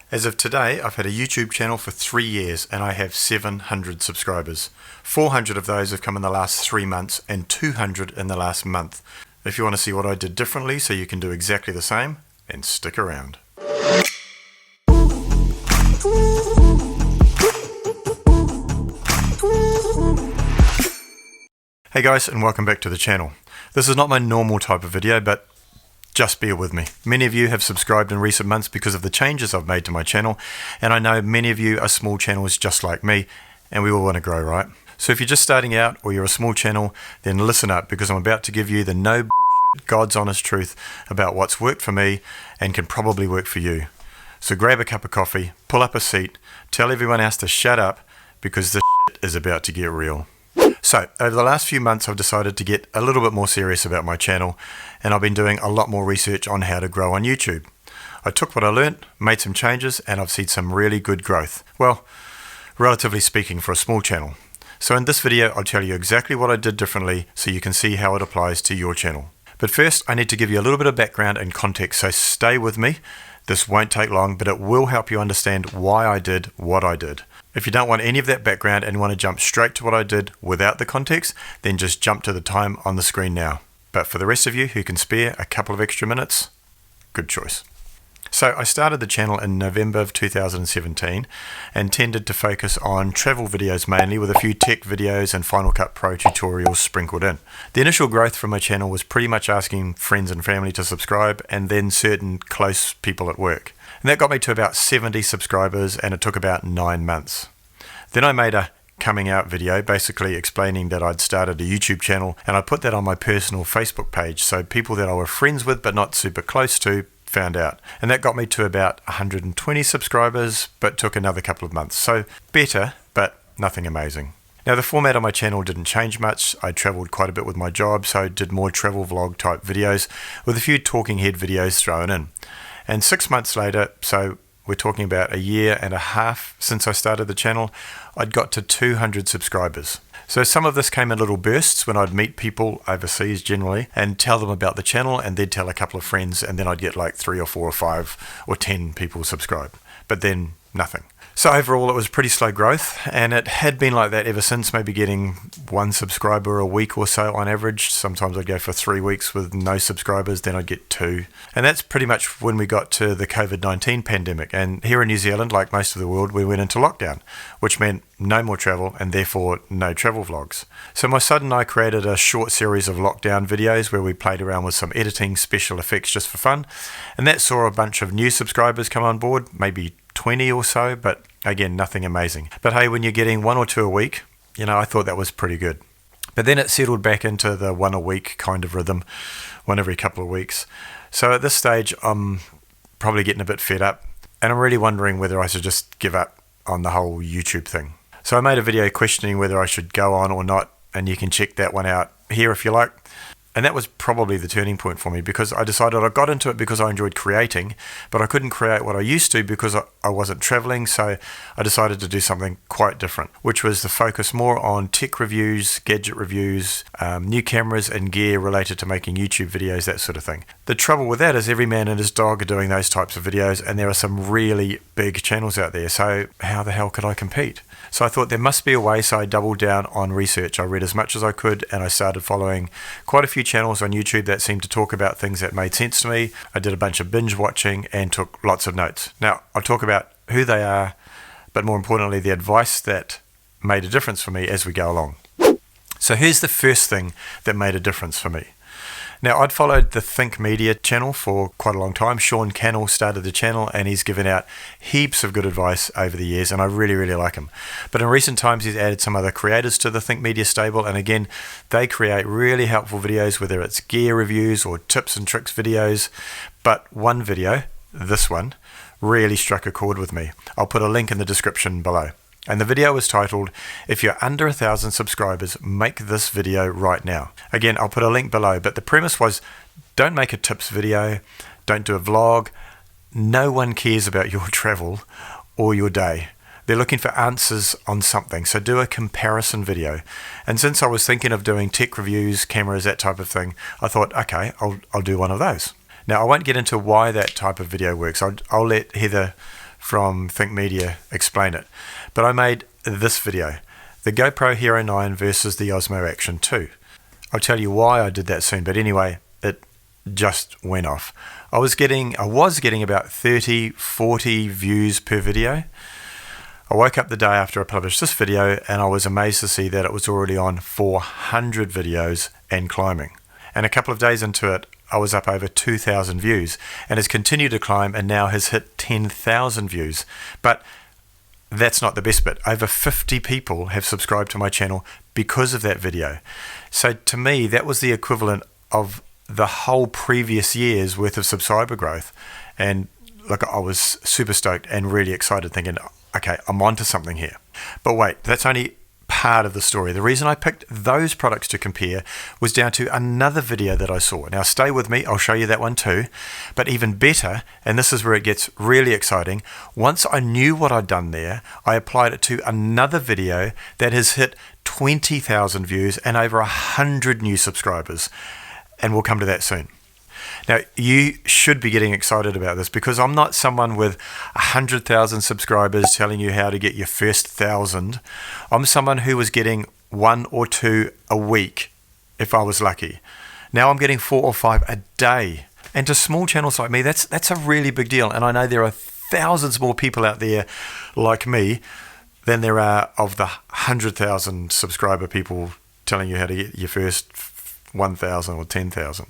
As of today, I've had a YouTube channel for 3 years and I have 700 subscribers. 400 of those have come in the last 3 months and 200 in the last month. If you want to see what I did differently so you can do exactly the same, then stick around. Hey guys, and welcome back to the channel. This is not my normal type of video, but just bear with me. Many of you have subscribed in recent months because of the changes I've made to my channel, and I know many of you are small channels just like me, and we all want to grow, right? So if you're just starting out or you're a small channel, then listen up, because I'm about to give you the no bullshit, God's honest truth about what's worked for me and can probably work for you. So grab a cup of coffee, pull up a seat, tell everyone else to shut up, because this shit is about to get real. So, over the last few months I've decided to get a little bit more serious about my channel, and I've been doing a lot more research on how to grow on YouTube. I took what I learnt, made some changes, and I've seen some really good growth. Well, relatively speaking for a small channel. So in this video I'll tell you exactly what I did differently so you can see how it applies to your channel. But first I need to give you a little bit of background and context, so stay with me. This won't take long, but it will help you understand why I did what I did. If you don't want any of that background and want to jump straight to what I did without the context, then just jump to the time on the screen now. But for the rest of you who can spare a couple of extra minutes, good choice. So I started the channel in November of 2017 and tended to focus on travel videos mainly, with a few tech videos and Final Cut Pro tutorials sprinkled in. The initial growth from my channel was pretty much asking friends and family to subscribe, and then certain close people at work. And that got me to about 70 subscribers, and it took about 9 months. Then I made a coming out video basically explaining that I'd started a YouTube channel, and I put that on my personal Facebook page so people that I were friends with but not super close to found out. And that got me to about 120 subscribers, but took another couple of months. So better, but nothing amazing. Now the format on my channel didn't change much. I traveled quite a bit with my job, so I did more travel vlog type videos with a few talking head videos thrown in. And 6 months later, so we're talking about a year and a half since I started the channel, I'd got to 200 subscribers. So some of this came in little bursts when I'd meet people overseas generally and tell them about the channel, and they'd tell a couple of friends, and then I'd get like 3 or 4 or 5 or 10 people subscribe. But then nothing. So overall it was pretty slow growth, and it had been like that ever since, maybe getting 1 subscriber a week or so on average. Sometimes I'd go for 3 weeks with no subscribers, then I'd get 2. And that's pretty much when we got to the COVID-19 pandemic. And here in New Zealand, like most of the world, we went into lockdown, which meant no more travel and therefore no travel vlogs. So my son and I created a short series of lockdown videos where we played around with some editing, special effects just for fun. And that saw a bunch of new subscribers come on board, maybe 20 or so, but again, nothing amazing. But hey, when you're getting 1 or 2 a week, I thought that was pretty good. But then it settled back into the 1 a week kind of rhythm, 1 every couple of weeks. So at this stage, I'm probably getting a bit fed up, and I'm really wondering whether I should just give up on the whole YouTube thing. So I made a video questioning whether I should go on or not, and you can check that one out here if you like. And that was probably the turning point for me, because I decided I got into it because I enjoyed creating, but I couldn't create what I used to because I wasn't traveling. So I decided to do something quite different, which was to focus more on tech reviews, gadget reviews, new cameras and gear related to making YouTube videos, that sort of thing. The trouble with that is every man and his dog are doing those types of videos, and there are some really big channels out there. So how the hell could I compete? So I thought there must be a way, so I doubled down on research. I read as much as I could, and I started following quite a few channels on YouTube that seemed to talk about things that made sense to me. I did a bunch of binge watching and took lots of notes. Now, I'll talk about who they are, but more importantly, the advice that made a difference for me as we go along. So here's the first thing that made a difference for me. Now, I'd followed the Think Media channel for quite a long time. Sean Cannell started the channel, and he's given out heaps of good advice over the years, and I really, really like him. But in recent times, he's added some other creators to the Think Media stable, and again, they create really helpful videos, whether it's gear reviews or tips and tricks videos. But one video, this one, really struck a chord with me. I'll put a link in the description below. And the video was titled, "If you're under 1,000 subscribers, make this video right now." Again, I'll put a link below, but the premise was, don't make a tips video, don't do a vlog. No one cares about your travel or your day. They're looking for answers on something, so do a comparison video. And since I was thinking of doing tech reviews, cameras, that type of thing, I thought, okay, I'll do one of those. Now, I won't get into why that type of video works. I'll let Heather from Think Media explain it. But I made this video, the GoPro Hero 9 versus the Osmo Action 2. I'll tell you why I did that soon, but anyway, it just went off. I was getting about 30, 40 views per video. I woke up the day after I published this video and I was amazed to see that it was already on 400 videos and climbing. And a couple of days into it, I was up over 2,000 views and has continued to climb and now has hit 10,000 views. But that's not the best bit. Over 50 people have subscribed to my channel because of that video. So to me, that was the equivalent of the whole previous year's worth of subscriber growth. And look, I was super stoked and really excited, thinking, okay, I'm onto something here. But wait, that's only part of the story. The reason I picked those products to compare was down to another video that I saw. Now stay with me, I'll show you that one too. But even better, and this is where it gets really exciting, once I knew what I'd done there, I applied it to another video that has hit 20,000 views and over 100 new subscribers. And we'll come to that soon. Now, you should be getting excited about this because I'm not someone with 100,000 subscribers telling you how to get your first 1,000. I'm someone who was getting 1 or 2 a week if I was lucky. Now I'm getting 4 or 5 a day. And to small channels like me, that's a really big deal. And I know there are thousands more people out there like me than there are of the 100,000 subscriber people telling you how to get your first 1,000 or 10,000.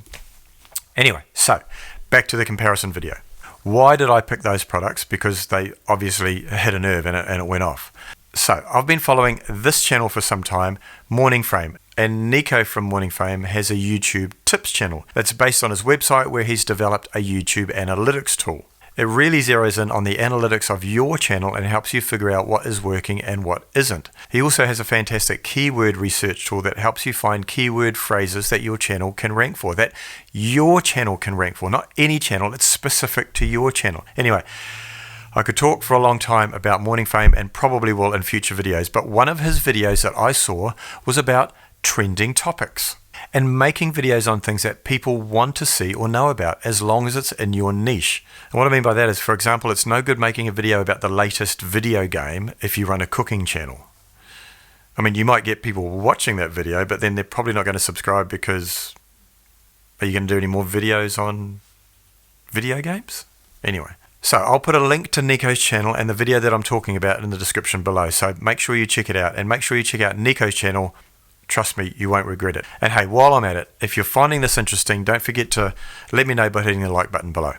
Anyway, so back to the comparison video. Why did I pick those products? Because they obviously hit a nerve and it went off. So I've been following this channel for some time, Morning Frame, and Nico from Morning Frame has a YouTube tips channel that's based on his website where he's developed a YouTube analytics tool. It really zeroes in on the analytics of your channel and helps you figure out what is working and what isn't. He also has a fantastic keyword research tool that helps you find keyword phrases that your channel can rank for, that your channel can rank for, not any channel, it's specific to your channel. Anyway, I could talk for a long time about Morning Frame and probably will in future videos, but one of his videos that I saw was about trending topics and making videos on things that people want to see or know about as long as it's in your niche. And what I mean by that is, for example, it's no good making a video about the latest video game if you run a cooking channel. I mean, you might get people watching that video, but then they're probably not going to subscribe because are you going to do any more videos on video games? Anyway, so I'll put a link to Nico's channel and the video that I'm talking about in the description below. So make sure you check it out and make sure you check out Nico's channel. Trust me, you won't regret it. And hey, while I'm at it, if you're finding this interesting, don't forget to let me know by hitting the like button below.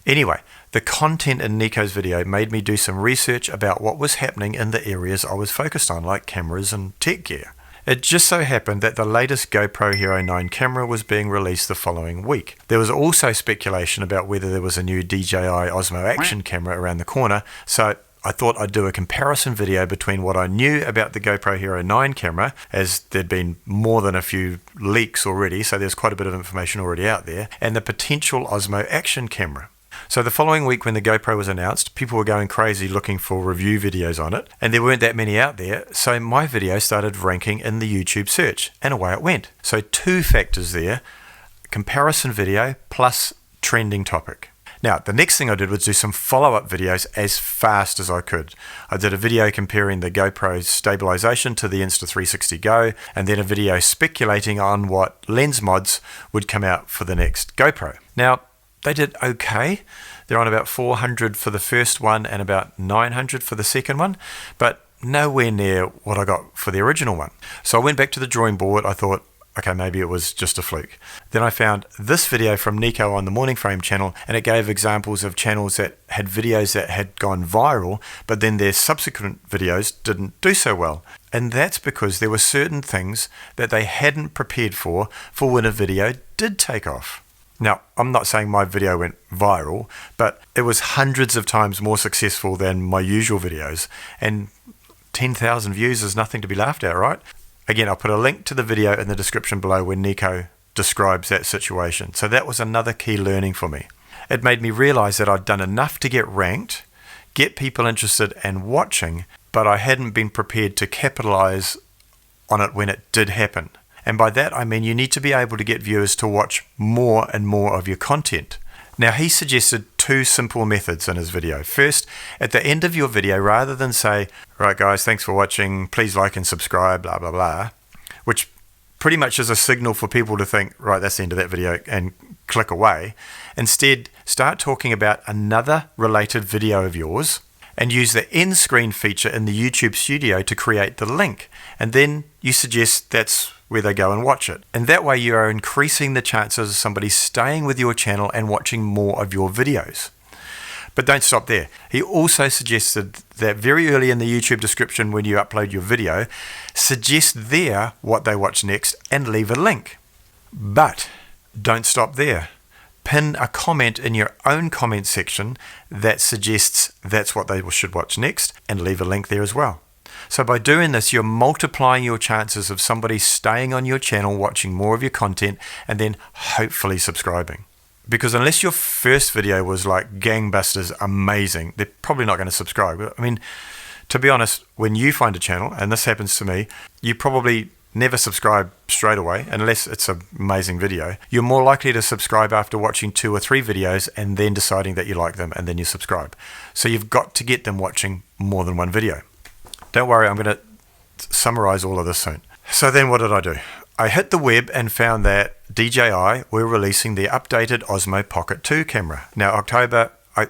Anyway, the content in Nico's video made me do some research about what was happening in the areas I was focused on, like cameras and tech gear. It just so happened that the latest GoPro Hero 9 camera was being released the following week. There was also speculation about whether there was a new DJI Osmo Action camera around the corner, so I thought I'd do a comparison video between what I knew about the GoPro Hero 9 camera, as there'd been more than a few leaks already, so there's quite a bit of information already out there, and the potential Osmo Action camera. So the following week when the GoPro was announced, people were going crazy looking for review videos on it, and there weren't that many out there, so my video started ranking in the YouTube search, and away it went. So 2 factors there, comparison video plus trending topic. Now, the next thing I did was do some follow-up videos as fast as I could. I did a video comparing the GoPro stabilization to the Insta360 Go, and then a video speculating on what lens mods would come out for the next GoPro. Now, they did okay. They're on about 400 for the first one and about 900 for the second one, but nowhere near what I got for the original one. So I went back to the drawing board. I thought, okay, maybe it was just a fluke. Then I found this video from Nico on the Morning Frame channel, and it gave examples of channels that had videos that had gone viral, but then their subsequent videos didn't do so well. And that's because there were certain things that they hadn't prepared for when a video did take off. Now, I'm not saying my video went viral, but it was hundreds of times more successful than my usual videos, and 10,000 views is nothing to be laughed at, right? Again, I'll put a link to the video in the description below where Nico describes that situation. So that was another key learning for me. It made me realize that I'd done enough to get ranked, get people interested and watching, but I hadn't been prepared to capitalize on it when it did happen. And by that, I mean you need to be able to get viewers to watch more and more of your content. Now, he suggested two simple methods in his video. First, at the end of your video, rather than say, right guys, thanks for watching, please like and subscribe, blah, blah, blah, which pretty much is a signal for people to think, right, that's the end of that video and click away. Instead, start talking about another related video of yours and use the end screen feature in the YouTube Studio to create the link. And then you suggest that's where they go and watch it. And that way you are increasing the chances of somebody staying with your channel and watching more of your videos. But don't stop there. He also suggested that very early in the YouTube description when you upload your video, suggest there what they watch next and leave a link. But don't stop there. Pin a comment in your own comment section that suggests that's what they should watch next and leave a link there as well. So by doing this, you're multiplying your chances of somebody staying on your channel, watching more of your content, and then hopefully subscribing. Because unless your first video was like gangbusters amazing, they're probably not going to subscribe. I mean, to be honest, when you find a channel, and this happens to me, you probably never subscribe straight away unless it's an amazing video. You're more likely to subscribe after watching 2 or 3 videos and then deciding that you like them and then you subscribe. So you've got to get them watching more than one video. Don't worry, I'm going to summarize all of this soon. So then what did I do? I hit the web and found that DJI were releasing the updated Osmo Pocket 2 camera. Now October, I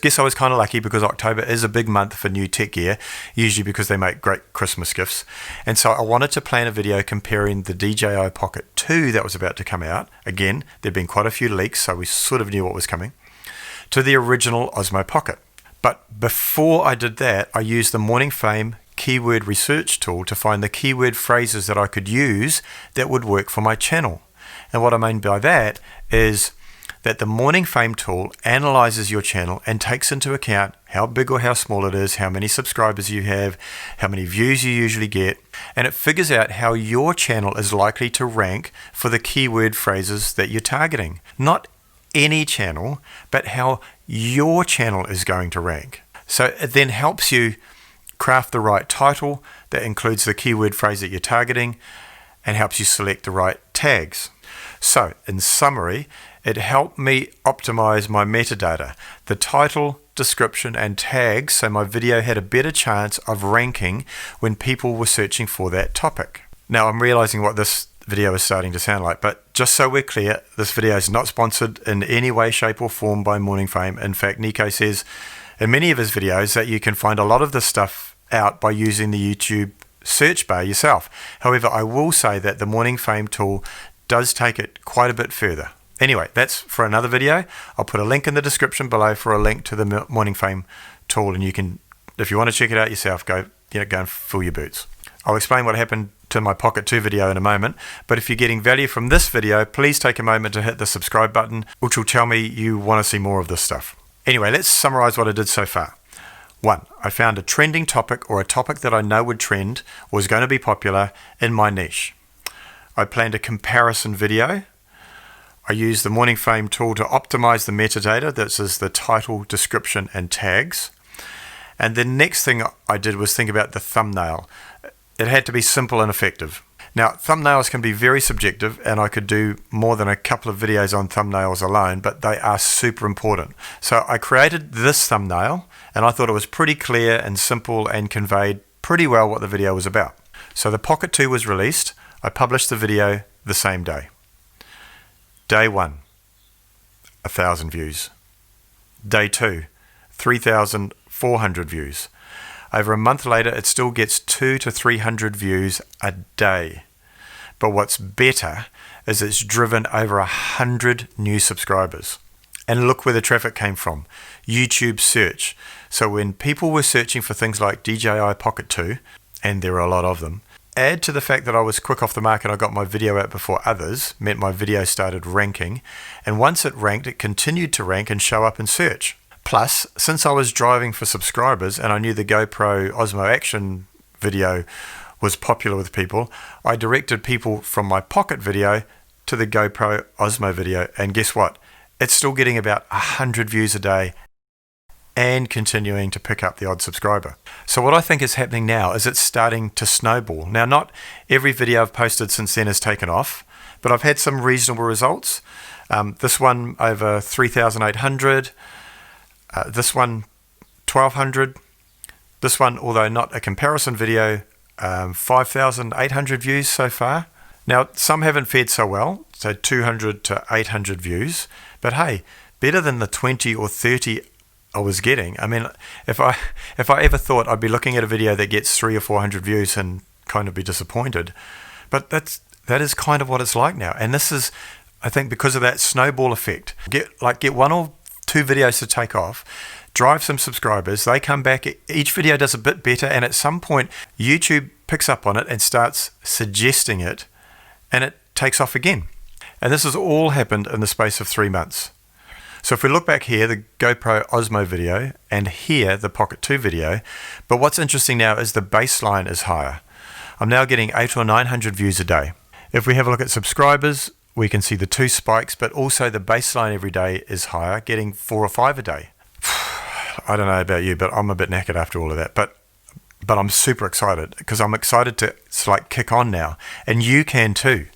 guess I was kind of lucky because October is a big month for new tech gear, usually because they make great Christmas gifts. And so I wanted to plan a video comparing the DJI Pocket 2 that was about to come out. Again, there'd been quite a few leaks, so we sort of knew what was coming, to the original Osmo Pocket. But before I did that, I used the Morning Fame keyword research tool to find the keyword phrases that I could use that would work for my channel. And what I mean by that is that the Morning Fame tool analyzes your channel and takes into account how big or how small it is, how many subscribers you have, how many views you usually get, and it figures out how your channel is likely to rank for the keyword phrases that you're targeting. Not any channel, but how your channel is going to rank. So it then helps you craft the right title that includes the keyword phrase that you're targeting and helps you select the right tags. So in summary, it helped me optimize my metadata, the title, description, and tags, so my video had a better chance of ranking when people were searching for that topic. Now I'm realizing what this video is starting to sound like, but just so we're clear, this video is not sponsored in any way, shape, or form by Morning Fame. In fact, Nico says in many of his videos that you can find a lot of this stuff out by using the YouTube search bar yourself. However, I will say that the Morning Fame tool does take it quite a bit further. Anyway, that's for another video. I'll put a link in the description below for a link to the Morning Fame tool, and you can, if you want to check it out yourself, go and fill your boots. I'll explain what happened to my Pocket 2 video in a moment, but if you're getting value from this video, please take a moment to hit the subscribe button, which will tell me you want to see more of this stuff. Anyway, let's summarize what I did so far. 1, I found a trending topic or a topic that I know would trend or was going to be popular in my niche. I planned a comparison video. I used the Morning Fame tool to optimize the metadata, that is the title, description, and tags. And the next thing I did was think about the thumbnail. It had to be simple and effective. Now, thumbnails can be very subjective, and I could do more than a couple of videos on thumbnails alone, but they are super important. So I created this thumbnail, and I thought it was pretty clear and simple and conveyed pretty well what the video was about. So the Pocket 2 was released. I published the video the same day. Day 1, 1,000 views. Day 2, 3,400 views. Over a month later, it still gets 200 to 300 views a day. But what's better is it's driven over 100 new subscribers. And look where the traffic came from. YouTube search. So when people were searching for things like DJI Pocket 2, and there are a lot of them, add to the fact that I was quick off the mark and I got my video out before others, meant my video started ranking. And once it ranked, it continued to rank and show up in search. Plus, since I was driving for subscribers and I knew the GoPro Osmo Action video was popular with people, I directed people from my Pocket video to the GoPro Osmo video. And guess what? It's still getting about 100 views a day and continuing to pick up the odd subscriber. So what I think is happening now is it's starting to snowball. Now, not every video I've posted since then has taken off, but I've had some reasonable results. This one over 3,800, this one 1,200, this one, although not a comparison video, 5,800 views so far. Now, some haven't fared so well, so 200 to 800 views, but hey, better than the 20 or 30 I was getting. I mean, if I ever thought I'd be looking at a video that gets 300 or 400 views and kind of be disappointed, but that is kind of what it's like now. And this is, I think, because of that snowball effect. Get 1 or 2 videos to take off, drive some subscribers, they come back, each video does a bit better, and at some point YouTube picks up on it and starts suggesting it, and it takes off again. And this has all happened in the space of 3 months. So if we look back here, the GoPro Osmo video, and here the Pocket 2 video, but what's interesting now is the baseline is higher. I'm now getting 800 or 900 views a day. If we have a look at subscribers, we can see the 2 spikes, but also the baseline every day is higher, getting 4 or 5 a day. I don't know about you, but I'm a bit knackered after all of that. But I'm super excited, because I'm excited to kick on now, and you can too.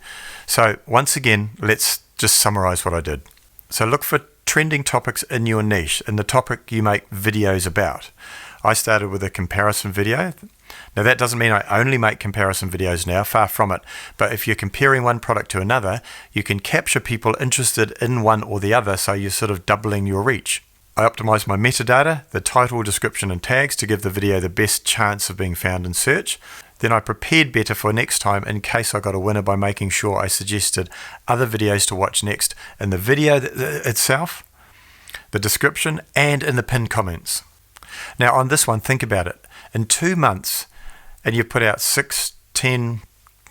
So once again, let's just summarize what I did. So look for trending topics in your niche, in the topic you make videos about. I started with a comparison video. Now that doesn't mean I only make comparison videos now, far from it, but if you're comparing one product to another, you can capture people interested in one or the other, so you're sort of doubling your reach. I optimized my metadata, the title, description and tags, to give the video the best chance of being found in search. Then I prepared better for next time in case I got a winner by making sure I suggested other videos to watch next in the video itself, the description, and in the pinned comments. Now on this one, think about it. In 2 months, and you've put out 6, 10,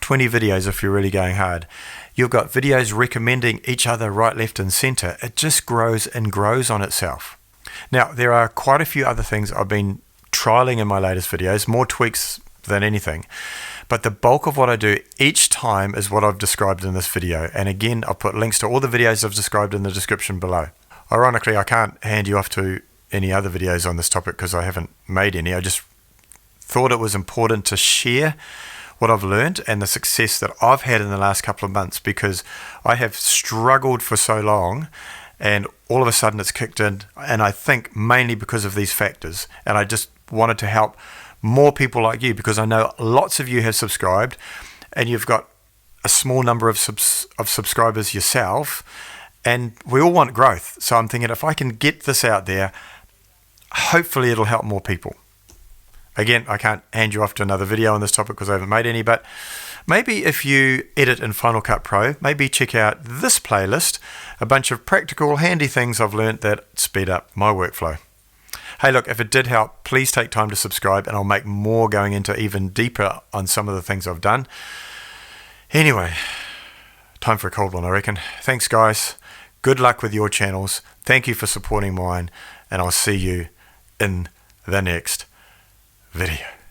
20 videos if you're really going hard, you've got videos recommending each other right, left and center. It just grows and grows on itself. Now, there are quite a few other things I've been trialing in my latest videos, more tweaks than anything. But the bulk of what I do each time is what I've described in this video. And again, I'll put links to all the videos I've described in the description below. Ironically, I can't hand you off to any other videos on this topic because I haven't made any. I just thought it was important to share what I've learned and the success that I've had in the last couple of months, because I have struggled for so long and all of a sudden it's kicked in, and I think mainly because of these factors. And I just wanted to help more people like you, because I know lots of you have subscribed and you've got a small number of subscribers yourself, and we all want growth. So I'm thinking if I can get this out there, hopefully it'll help more people. Again, I can't hand you off to another video on this topic because I haven't made any, but maybe if you edit in Final Cut Pro, maybe check out this playlist, a bunch of practical, handy things I've learned that speed up my workflow. Hey, look, if it did help, please take time to subscribe, and I'll make more going into even deeper on some of the things I've done. Anyway, time for a cold one, I reckon. Thanks, guys. Good luck with your channels. Thank you for supporting mine, and I'll see you in the next video.